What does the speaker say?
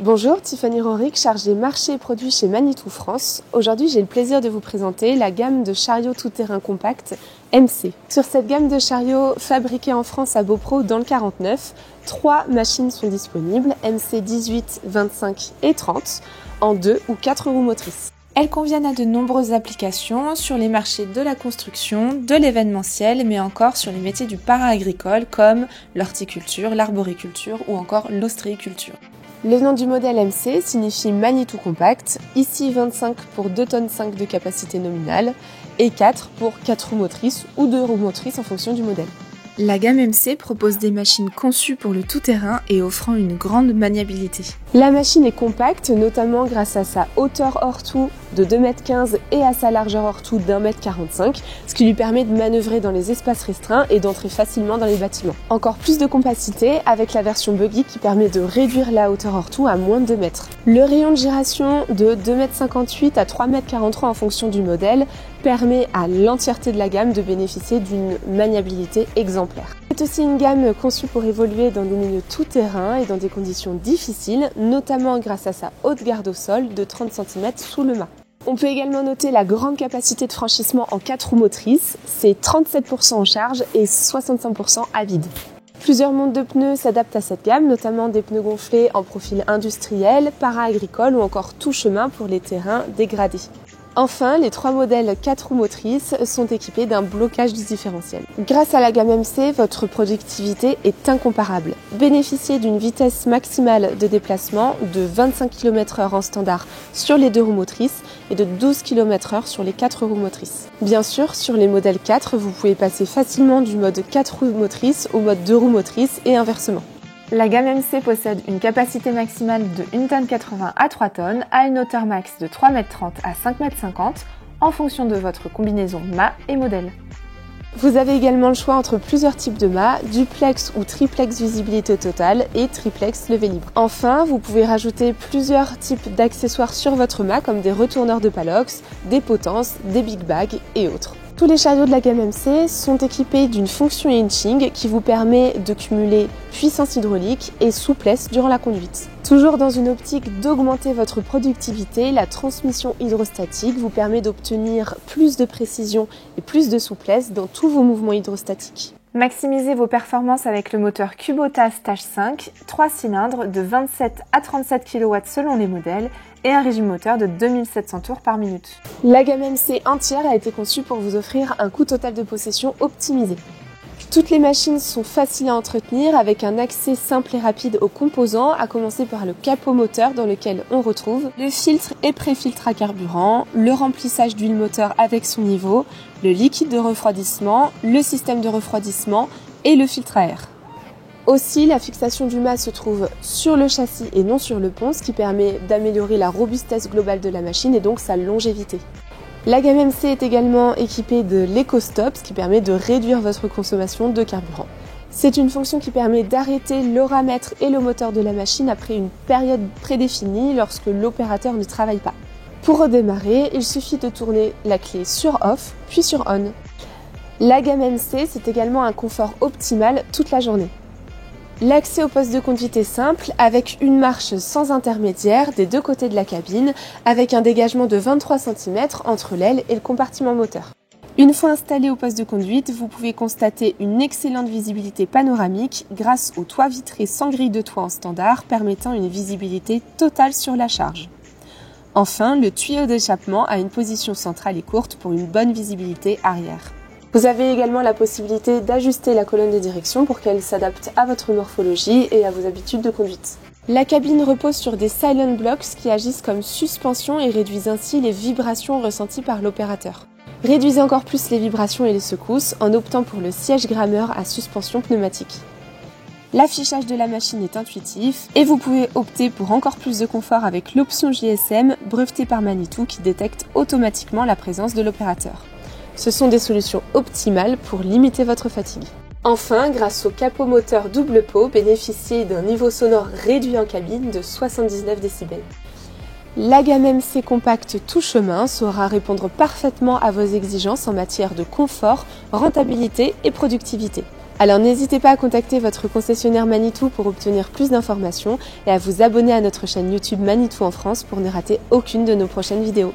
Bonjour, Tiffany Rorick, chargée marché et produits chez Manitou France. Aujourd'hui, j'ai le plaisir de vous présenter la gamme de chariots tout-terrain compacts MC. Sur cette gamme de chariots fabriqués en France à Beaupro dans le 49, 3 machines sont disponibles, MC 18, 25 et 30, en 2 ou 4 roues motrices. Elles conviennent à de nombreuses applications sur les marchés de la construction, de l'événementiel, mais encore sur les métiers du para-agricole comme l'horticulture, l'arboriculture ou encore l'ostréiculture. Le nom du modèle MC signifie Manitou Compact, ici 25 pour 2,5 tonnes de capacité nominale et 4 pour 4 roues motrices ou 2 roues motrices en fonction du modèle. La gamme MC propose des machines conçues pour le tout-terrain et offrant une grande maniabilité. La machine est compacte, notamment grâce à sa hauteur hors-tout de 2,15 m et à sa largeur hors-tout d'1,45 m, ce qui lui permet de manœuvrer dans les espaces restreints et d'entrer facilement dans les bâtiments. Encore plus de compacité avec la version buggy qui permet de réduire la hauteur hors-tout à moins de 2 mètres. Le rayon de giration de 2,58 m à 3,43 m en fonction du modèle permet à l'entièreté de la gamme de bénéficier d'une maniabilité exemplaire. C'est aussi une gamme conçue pour évoluer dans des milieux tout-terrain et dans des conditions difficiles, notamment grâce à sa haute garde au sol de 30 cm sous le mât. On peut également noter la grande capacité de franchissement en 4 roues motrices, c'est 37% en charge et 65% à vide. Plusieurs montes de pneus s'adaptent à cette gamme, notamment des pneus gonflés en profil industriel, para-agricole ou encore tout chemin pour les terrains dégradés. Enfin, les 3 modèles 4 roues motrices sont équipés d'un blocage du différentiel. Grâce à la gamme MC, votre productivité est incomparable. Bénéficiez d'une vitesse maximale de déplacement de 25 km/h en standard sur les 2 roues motrices et de 12 km/h sur les 4 roues motrices. Bien sûr, sur les modèles 4, vous pouvez passer facilement du mode 4 roues motrices au mode 2 roues motrices et inversement. La gamme MC possède une capacité maximale de 1,80 tonne à 3 tonnes, à une hauteur max de 3,30 m à 5,50 m en fonction de votre combinaison mât et modèle. Vous avez également le choix entre plusieurs types de mâts, duplex ou triplex visibilité totale et triplex levé libre. Enfin, vous pouvez rajouter plusieurs types d'accessoires sur votre mât comme des retourneurs de palox, des potences, des big bags et autres. Tous les chariots de la gamme MC sont équipés d'une fonction hitching qui vous permet de cumuler puissance hydraulique et souplesse durant la conduite. Toujours dans une optique d'augmenter votre productivité, la transmission hydrostatique vous permet d'obtenir plus de précision et plus de souplesse dans tous vos mouvements hydrostatiques. Maximisez vos performances avec le moteur Kubota Stage 5, 3 cylindres de 27 à 37 kW selon les modèles et un régime moteur de 2700 tours par minute. La gamme MC entière a été conçue pour vous offrir un coût total de possession optimisé. Toutes les machines sont faciles à entretenir avec un accès simple et rapide aux composants, à commencer par le capot moteur dans lequel on retrouve le filtre et pré-filtre à carburant, le remplissage d'huile moteur avec son niveau, le liquide de refroidissement, le système de refroidissement et le filtre à air. Aussi, la fixation du mât se trouve sur le châssis et non sur le pont, ce qui permet d'améliorer la robustesse globale de la machine et donc sa longévité. La gamme MC est également équipée de l'EcoStop, ce qui permet de réduire votre consommation de carburant. C'est une fonction qui permet d'arrêter l'aéramètre et le moteur de la machine après une période prédéfinie lorsque l'opérateur ne travaille pas. Pour redémarrer, il suffit de tourner la clé sur Off, puis sur On. La gamme MC, c'est également un confort optimal toute la journée. L'accès au poste de conduite est simple, avec une marche sans intermédiaire des 2 côtés de la cabine, avec un dégagement de 23 cm entre l'aile et le compartiment moteur. Une fois installé au poste de conduite, vous pouvez constater une excellente visibilité panoramique grâce au toit vitré sans grille de toit en standard, permettant une visibilité totale sur la charge. Enfin, le tuyau d'échappement a une position centrale et courte pour une bonne visibilité arrière. Vous avez également la possibilité d'ajuster la colonne de direction pour qu'elle s'adapte à votre morphologie et à vos habitudes de conduite. La cabine repose sur des silent blocks qui agissent comme suspension et réduisent ainsi les vibrations ressenties par l'opérateur. Réduisez encore plus les vibrations et les secousses en optant pour le siège grammeur à suspension pneumatique. L'affichage de la machine est intuitif et vous pouvez opter pour encore plus de confort avec l'option GSM brevetée par Manitou qui détecte automatiquement la présence de l'opérateur. Ce sont des solutions optimales pour limiter votre fatigue. Enfin, grâce au capot moteur double pot, bénéficiez d'un niveau sonore réduit en cabine de 79 décibels. La gamme MC Compact tout chemin saura répondre parfaitement à vos exigences en matière de confort, rentabilité et productivité. Alors n'hésitez pas à contacter votre concessionnaire Manitou pour obtenir plus d'informations et à vous abonner à notre chaîne YouTube Manitou en France pour ne rater aucune de nos prochaines vidéos.